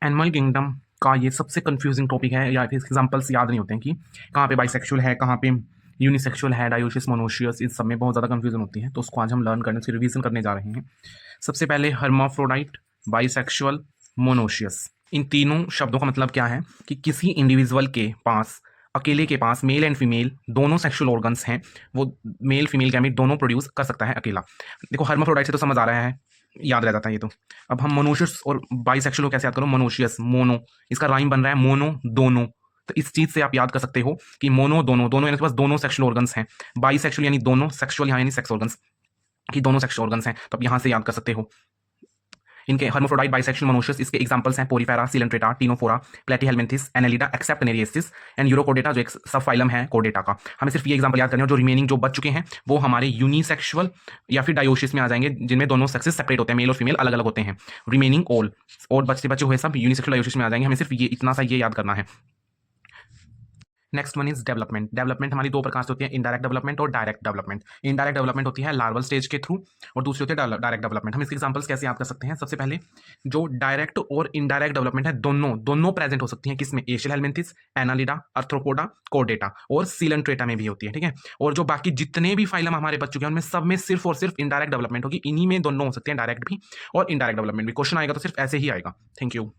Animal kingdom का ये सबसे कंफ्यूजिंग टॉपिक है, या फिर एग्जांपल्स याद नहीं होते हैं कि कहाँ पे बाइसेक्सुअल है, कहाँ पे यूनिसेक्सुअल है, डायोसिस, मोनोशियस, इस सब में बहुत ज़्यादा कंफ्यूजन होती है। तो उसको आज हम लर्न करने से रिवीजन करने जा रहे हैं। सबसे पहले हर्माफ्रोडाइट, बाइसेक्सुअल, मोनोशियस, इन तीनों शब्दों का मतलब क्या है कि किसी इंडिविजुअल के पास, अकेले के पास मेल एंड फीमेल दोनों सेक्सुअल ऑर्गन्स हैं, वो मेल फीमेल गैमेट दोनों प्रोड्यूस कर सकता है अकेला। देखो हर्माफ्रोडाइट से तो समझ आ रहा है, याद रह जाता है ये तो। अब हम मोनोशियस और बाइसेक्सुअल को कैसे याद करो, मोनोशियस मोनो, इसका राइम बन रहा है मोनो दोनों। तो इस चीज से आप याद कर सकते हो कि मोनो दोनों, दोनों यानी इसके पास दोनों सेक्सुअल ऑर्गन्स हैं। बाइसेक्सुअल यानी दोनों, सेक्सुअल यहाँ यानी सेक्स ऑर्गन्स, कि दोनों सेक्सुअल ऑर्गन्स हैं। तो आप यहां से याद कर सकते हो इनके हर्माफ्रोडाइट, बाइसेक्सुअल, मोनोशियस। इसके एग्जांपल्स हैं Porifera, Coelenterata, Ctenophora, Platyhelminthes, Annelida except Nereis and Urochordata जो एक सब फाइलम है कोडेटा का। हमें सिर्फ ये एग्जांपल याद करने हैं, और जो रिमेनिंग जो बच चुके हैं वो हमारे यूनिसेक्सुअल या फिर डायोसिस में आ जाएंगे, जिनमें दोनों सेक्सेस सेपरेट होते हैं, मेल और फीमेल अलग अलग होते हैं। रिमेनिंग ऑल और बचते बचे हुए सब यूनिसेक्सुअल डायोसिस में आ जाएंगे। हमें सिर्फ ये इतना सा ये याद करना है। Next one is development. Development हमारी दो प्रकार से होती है, इनडायरेक्ट डेवलपमेंट और डायरेक्ट डेवलपमेंट। इनडायरेक्ट डेवलपमेंट होती है लार्वल स्टेज के थ्रू, और दूसरी होती है डायरेक्ट डेवलपमेंट। हम इसके एग्जांपल्स कैसे याद कर सकते हैं? सबसे पहले जो डायरेक्ट और इनडायरेक्ट डेवलपमेंट है, दोनों दोनों प्रेजेंट हो सकती हैं किसमें? एशियल हेलमिन्थिस, एनालिडा, अर्थ्रोपोडा, कोर्डेटा और सिलेंट्रेटा में भी होती है, ठीक है। और जो बाकी जितने भी फाइलम हमारे बच चुके हैं उनमें सब में सिर्फ और सिर्फ इनडायरेक्ट डेवलपमेंट होगी। इन्हीं में दोनों हो सकते हैं, डायरेक्ट भी और इनडायरेक्ट डेवलपमेंट भी। क्वेश्चन आएगा तो सिर्फ ऐसे ही आएगा। Thank you.